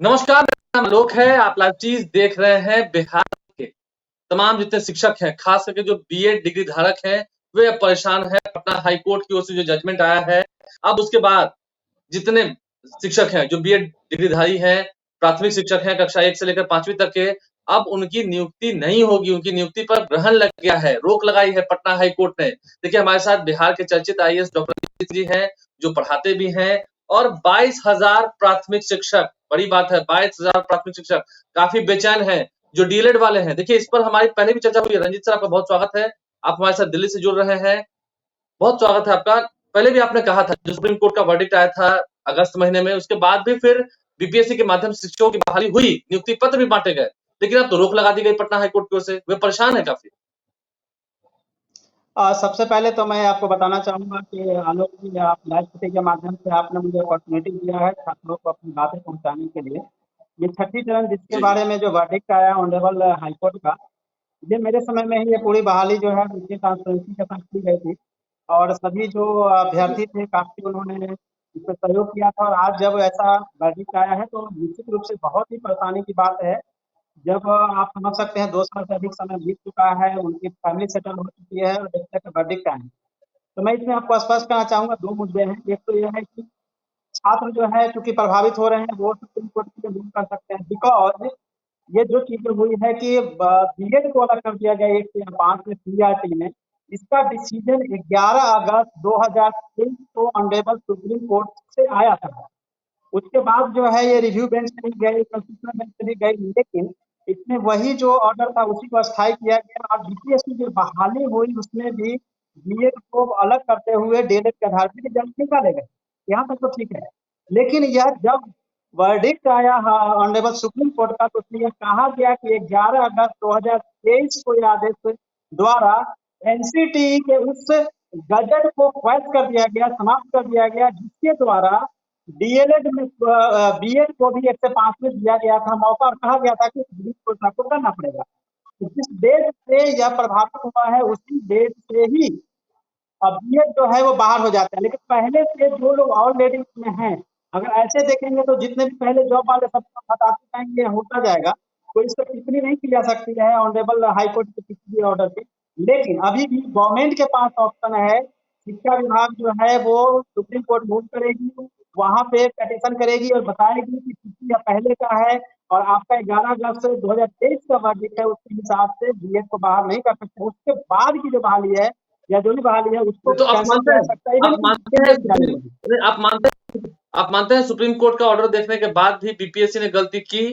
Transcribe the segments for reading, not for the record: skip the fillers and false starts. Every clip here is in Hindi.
नमस्कार, मेरा नाम आलोक है। आप लाइव चीज देख रहे हैं। बिहार के तमाम जितने शिक्षक हैं, खास करके जो बीएड डिग्री धारक हैं, वे अब परेशान हैं। पटना हाई कोर्ट की ओर से जो जजमेंट आया है, अब उसके बाद जितने शिक्षक हैं जो बीएड डिग्रीधारी हैं, प्राथमिक शिक्षक हैं कक्षा 1 से लेकर 5वीं तक के, अब उनकी नियुक्ति नहीं होगी। उनकी नियुक्ति पर ग्रहण लग गया है, रोक लगाई है पटना हाई कोर्ट ने। देखिए, हमारे साथ बिहार के चर्चित आईएएस डॉक्टर अजीत जी हैं, जो पढ़ाते भी हैं, और 22,000 प्राथमिक शिक्षक, बड़ी बात है, 22,000 प्राथमिक शिक्षक काफी बेचैन हैं, जो डीएलएड वाले हैं। देखिए, इस पर हमारी पहले भी चर्चा हुई है। रंजीत सर, आपका बहुत स्वागत है। आप हमारे साथ दिल्ली से जुड़ रहे हैं। बहुत स्वागत है आपका। पहले भी आपने कहा था, जो सुप्रीम कोर्ट का वर्डिक्ट आया था अगस्त महीने में, उसके बाद भी फिर बीपीएससी के माध्यम से शिक्षकों की बहाली हुई, नियुक्ति पत्र भी बांटे गए, लेकिन अब तो रोक लगा दी गई पटना हाईकोर्ट की ओर से। वे परेशान है काफी। सबसे पहले तो मैं आपको बताना चाहूंगा कि आलोक जी, आप लाइव टीवी के माध्यम से आपने मुझे अपॉर्चुनिटी दिया है छात्रों को अपनी बातें पहुंचाने के लिए। ये छठी चरण जिसके जी। बारे में जो वर्डिक्ट आया ऑनरेबल हाईकोर्ट का, ये मेरे समय में ही ये पूरी बहाली जो है उसकी ट्रांसपेरेंसी के साथ की गई थी। और सभी जो जी। अभ्यर्थी थे काफी उन्होंने इसमें सहयोग किया था। और आज जब ऐसा वर्डिक्ट आया है तो निश्चित रूप से बहुत ही परेशानी की बात है। जब आप समझ सकते हैं 2 साल से अधिक समय बीत चुका है, उनकी फैमिली सेटल हो चुकी है और जब तक वर्डिक्ट आया है। तो मैं इसमें आपको स्पष्ट करना चाहूँगा 2 मुद्दे हैं। एक तो ये है कि छात्र जो है चूँकि प्रभावित हो रहे हैं वो सुप्रीम कोर्ट के लिए मूव कर सकते हैं, बिकॉज़ ये जो चीज़ें हुई है कि बीएड को अलग कर दिया गया 1 से 5 में सीईआरटी में। इसका डिसीजन 11 अगस्त 2023 को ऑनरेबल सुप्रीम कोर्ट से आया था। उसके बाद जो है ये रिव्यू बेंच में भी गई, कंस्टिट्यूशनल बेंच में भी गई, लेकिन इसमें वही जो ऑर्डर था उसी को अस्थायी किया गया। और बीपीएस की जो बहाली हुई उसमें भी बीएड को अलग करते हुए डीएलएड के आधार पर रिजल्ट निकाले गए। यहाँ तक तो ठीक है, लेकिन यह जब वर्डिक्ट आया ऑनरेबल सुप्रीम कोर्ट का, तो उसमें यह कहा गया कि 11 अगस्त 2023 को यह आदेश द्वारा एनसीटी के उस गजट को क्वैश कर दिया गया, समाप्त कर दिया गया, जिसके द्वारा डीएलएड में बीएड को भी 1 से 5 में दिया गया था मौका और कहा गया था कि सुप्रीम कोर्ट आपको करना पड़ेगा। तो जिस डेट से यह प्रभावित हुआ है उसी डेट से ही अब बीएड जो है वो बाहर हो जाता है। लेकिन पहले से जो लोग ऑलरेडी इसमें हैं, अगर ऐसे देखेंगे तो जितने भी पहले जॉब वाले सब हटाते जाएंगे, होता जाएगा। तो इस पर टिप्पणी नहीं की जा सकती है ऑनरेबल हाईकोर्ट के किसी भी ऑर्डर पे। लेकिन अभी भी गवर्नमेंट के पास ऑप्शन है। शिक्षा विभाग जो है वो सुप्रीम कोर्ट मूव करेगी, वहां पे पिटीशन करेगी और बताएगी कि किसी या पहले का है और आपका 11 अगस्त 2023 का वर्डिक्ट है, उसके हिसाब से बीएड को बाहर नहीं कर सकते। उसके बाद की जो बहाली है या जो भी बहाली है उसको तो आप कैंसिल मानते किया जा हैं, सकता है, इवन आप कि मानते बीएड हैं में भी जारी सुप्रीम होगी। नहीं, आप मानते हैं सुप्रीम कोर्ट का ऑर्डर देखने के बाद भी बीपीएससी ने गलती की,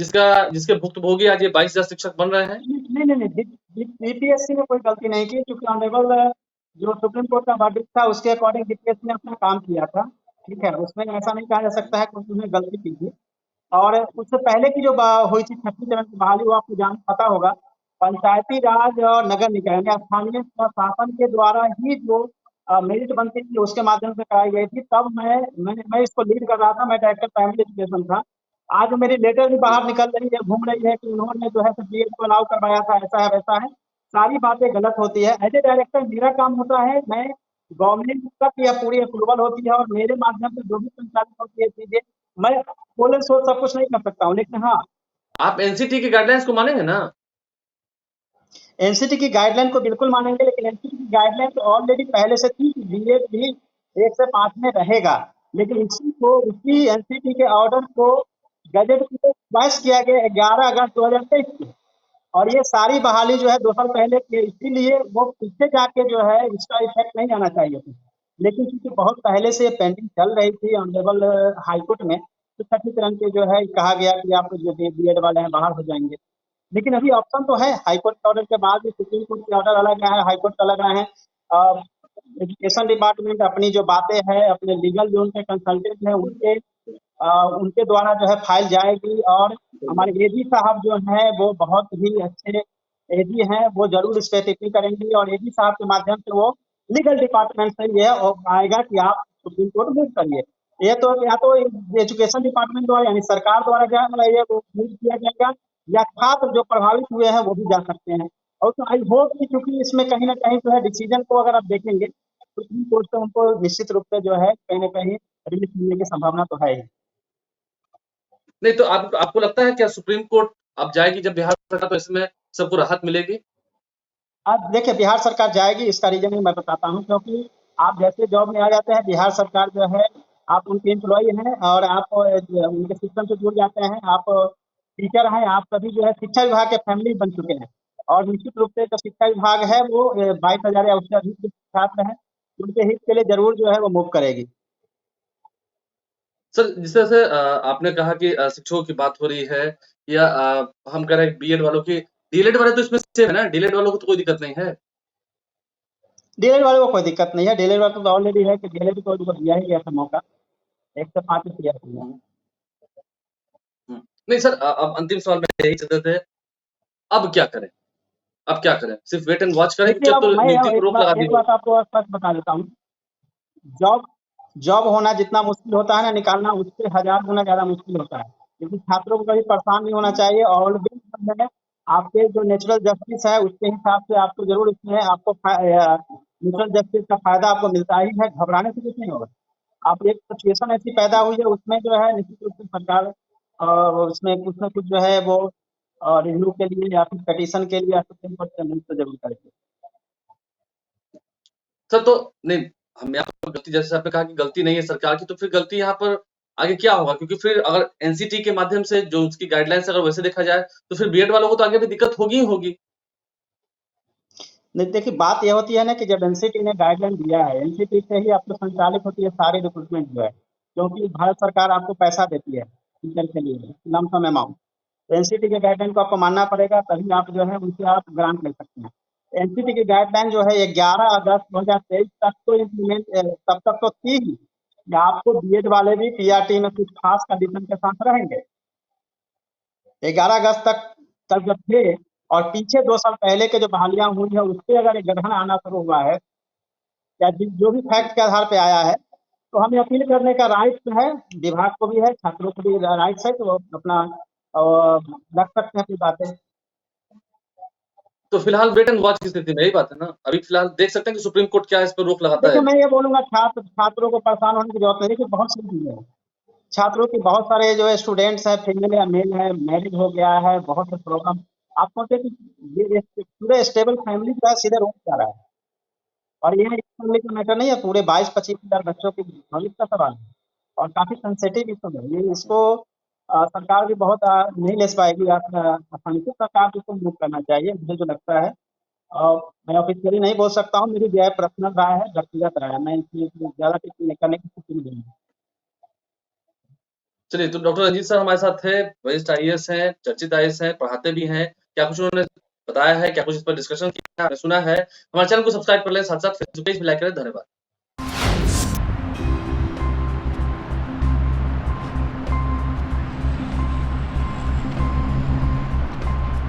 जिसके भुक्तभोगी आज ये 22,000 शिक्षक बन रहे हैं। नहीं नहीं नहीं, बीपीएससी ने कोई गलती नहीं की, क्योंकि ऑनरेबल जो सुप्रीम कोर्ट का वर्डिक्ट था उसके अकॉर्डिंग बीपीएससी ने अपना काम किया था। ठीक है, उसमें ऐसा नहीं कहा जा सकता है कि उसने गलती की थी। और उससे पहले की जो हुई थी छठी चरण की बहाली, वो आपको पता होगा, पंचायती राज और नगर निकाय यानी स्थानीय प्रशासन के द्वारा ही जो मेरिट बनती थी उसके माध्यम से कराई गई थी। तब मैं इसको लीड कर रहा था, मैं डायरेक्टर प्राइमरी एजुकेशन था। आज मेरी लेटर भी बाहर निकल रही है, घूम रही है कि उन्होंने जो है बीएड को अलाउ करवाया था, ऐसा है वैसा है। सारी बातें गलत होती है। एज ए डायरेक्टर मेरा काम होता है, मैं गवर्नमेंट तक यह पूरी अप्रूवल होती है और मेरे माध्यम से जो भी संचालित होती है चीजें, मैं फुल एंड सोल सब कुछ नहीं कर सकता हूँ। लेकिन हाँ, आप एनसीटी की गाइडलाइंस को मानेंगे ना? एनसीटी की गाइडलाइन को बिल्कुल मानेंगे, लेकिन एनसीटी की गाइडलाइन तो ऑलरेडी पहले से थी कि बीएड भी 1 से 5 में रहेगा। लेकिन उसी एनसीटी के ऑर्डर को गजट को पास किया गया 11 अगस्त 2023 को। और ये सारी बहाली जो है 2 साल पहले की है, इसीलिए वो पीछे जाके जो है इसका इफेक्ट नहीं आना चाहिए था। लेकिन क्योंकि बहुत पहले से पेंडिंग चल रही थी ऑनरेबल हाईकोर्ट में, तो छठी चरण के जो है कहा गया कि आप जो बीएड वाले हैं बाहर हो जाएंगे। लेकिन अभी ऑप्शन तो है, हाईकोर्ट के ऑर्डर के बाद भी सुप्रीम कोर्ट के ऑर्डर अलग आए हैं, हाईकोर्ट का अलग आए हैं। एजुकेशन डिपार्टमेंट अपनी जो बातें हैं, अपने लीगल जो उनके कंसल्टेंट हैं उनके द्वारा जो है फाइल जाएगी। और हमारे एजी साहब जो हैं वो बहुत ही अच्छे एजी हैं, वो जरूर इस पर टिप्पणी करेंगी और एजी साहब के माध्यम से वो लीगल डिपार्टमेंट से ये और आएगा कि आप सुप्रीम कोर्ट मूव करिए। ये तो या तो एजुकेशन डिपार्टमेंट द्वारा यानी सरकार द्वारा जो है ये वो मूव किया जाएगा, या छात्र जो प्रभावित हुए हैं वो भी जा सकते हैं। और तो आई होप कि क्योंकि इसमें कहीं ना कहीं जो है डिसीजन को अगर आप देखेंगे तो सुप्रीम कोर्ट से उनको निश्चित रूप से जो है कहीं ना कहीं रिलीफ मिलने की संभावना तो है ही। नहीं तो आपको लगता है क्या सुप्रीम कोर्ट अब जाएगी जब बिहार सरकार, तो इसमें सबको राहत मिलेगी? अब देखिए बिहार सरकार जाएगी, इसका रीजन मैं बताता हूँ, क्योंकि आप जैसे जॉब में आ जाते हैं, बिहार सरकार जो है, आप उनके एम्प्लॉई हैं और आप उनके सिस्टम से जुड़ जाते हैं, आप टीचर हैं, आप सभी जो है शिक्षा विभाग के फैमिली बन चुके हैं। और निश्चित रूप से जो शिक्षा विभाग है वो 22,000 या उससे अधिक छात्र हैं, उनके हित के लिए जरूर जो है वो मूव करेगी। सर, जिस तरह से आपने कहा कि शिक्षकों की बात हो रही है, या हम कह रहे हैं बीएड वालों की, डीएलएड वाले तो इसमें सेम है ना, डीएलएड वालों को तो कोई दिक्कत नहीं है? डीएलएड वालों को कोई दिक्कत नहीं है, डीएलएड वालों को तो ऑलरेडी है कि डीएलएड को उनको दिया ही गया था मौका, 105 क्लियर किया। हुँ, हुँ। नहीं सर, अब अंतिम सवाल में यही चाहते थे, अब क्या करें? अब क्या करें? सिर्फ वेट एंड वॉच करें कि देखिए जब अब तो मैं नियुक्ति पर एक रोक बात लगा दी एक हो? बात आपको स्पष्ट बता देता हूँ। जॉब जॉब होना जितना मुश्किल होता है ना, निकालना उससे 1000 गुना ज़्यादा मुश्किल होता है। क्योंकि छात्रों को कभी परेशान नहीं होना चाहिए, और ऑलरेडी आपके जो नेचुरल जस्टिस है उसके हिसाब से आपको ज़रूर इसमें आपको नेचुरल जस्टिस का फ़ायदा आपको मिलता ही है, घबराने से कुछ नहीं होगा। आप एक सिचुएशन ऐसी पैदा हुई है, उसमें जो है निश्चित रूप से सरकार उसमें कुछ न कुछ जो है वो रिव्यू के लिए या फिर पिटीशन के लिए या सुप्रीम कोर्ट से अनुरोध ज़रूर करेगी। सर तो नहीं, हम यहाँ पर गलती, जैसे आपने कहा कि गलती नहीं है सरकार की, तो फिर गलती यहाँ पर आगे क्या होगा? क्योंकि फिर अगर एनसीटी के माध्यम से जो उसकी गाइडलाइंस अगर वैसे देखा जाए, तो फिर बीएड वालों को तो आगे भी दिक्कत होगी ही होगी। नहीं देखिए बात ये होती है ना कि जब एनसीटी ने गाइडलाइन दिया है, एनसीटी से ही आपको संचालित होती है सारी रिक्रूटमेंट जो है, क्योंकि भारत सरकार आपको पैसा देती है टीचर के लिए लमसम अमाउंट। तो एनसीटी के गाइडलाइन को आपको मानना पड़ेगा, तभी आप जो है उनसे आप ग्रांट ले सकते हैं। एनसीटी की गाइडलाइन जो है 11 अगस्त 2023 तक तो इम्प्लीमेंट तब तक तो थी ही कि आपको बीएड वाले भी पीआरटी में कुछ खास कंडीशन के साथ रहेंगे। 11 अगस्त तक जब थे, और पीछे 2 साल पहले के जो बहालियां हुई है उसपे अगर एक गड़बड़ आना शुरू हुआ है, या जो भी फैक्ट के आधार पे आया है, तो हमें अपील करने का राइट है, विभाग को भी है, छात्रों को भी राइट है, तो वो अपना रख सकते हैं अपनी बातें। तो फिलहाल वेट एंड वॉच की स्थिति में, यही बात है ना? अभी फिलहाल देख सकते हैं कि सुप्रीम कोर्ट क्या इस पर रोक लगाता देखिए है। मैं ये बोलूंगा छात्रों को परेशान होने की जरूरत नहीं, देखिए बहुत सी चीजें हैं। छात्रों की बहुत सारे जो है स्टूडेंट्स हैं, फीमेल या मेल है, मैरिज हो गया है, बहुत से प्रॉब्लम। आप सोचे कि ये पूरे स्टेबल फैमिली जो है सीधे रोड जा रहा है, और ये फैमिली का मैटर नहीं है, पूरे 22-25 हजार बच्चों के भविष्य का सवाल है, और काफी सेंसिटिव इशू है ये। इसको सरकार भी बहुत नहीं ले पाएगी आसानी से। सरकार को इसको मूव करना चाहिए, मुझे जो लगता है। मैं ऑफिशियली नहीं बोल सकता हूँ, मेरी जो है पर्सनल राय है, व्यक्तिगत राय है, मैं इसमें ज्यादा टिप्पणी करने की स्थिति में नहीं हूँ। चलिए, तो डॉक्टर रंजीत सर हमारे साथ थे, वरिष्ठ आईएएस हैं, चर्चित आईएएस हैं, पढ़ाते भी हैं। क्या कुछ उन्होंने बताया है, क्या कुछ इस पर डिस्कशन किया है, आपने सुना है। हमारे चैनल को सब्सक्राइब कर लें, साथ-साथ फेसबुक पेज भी लाइक करें। धन्यवाद।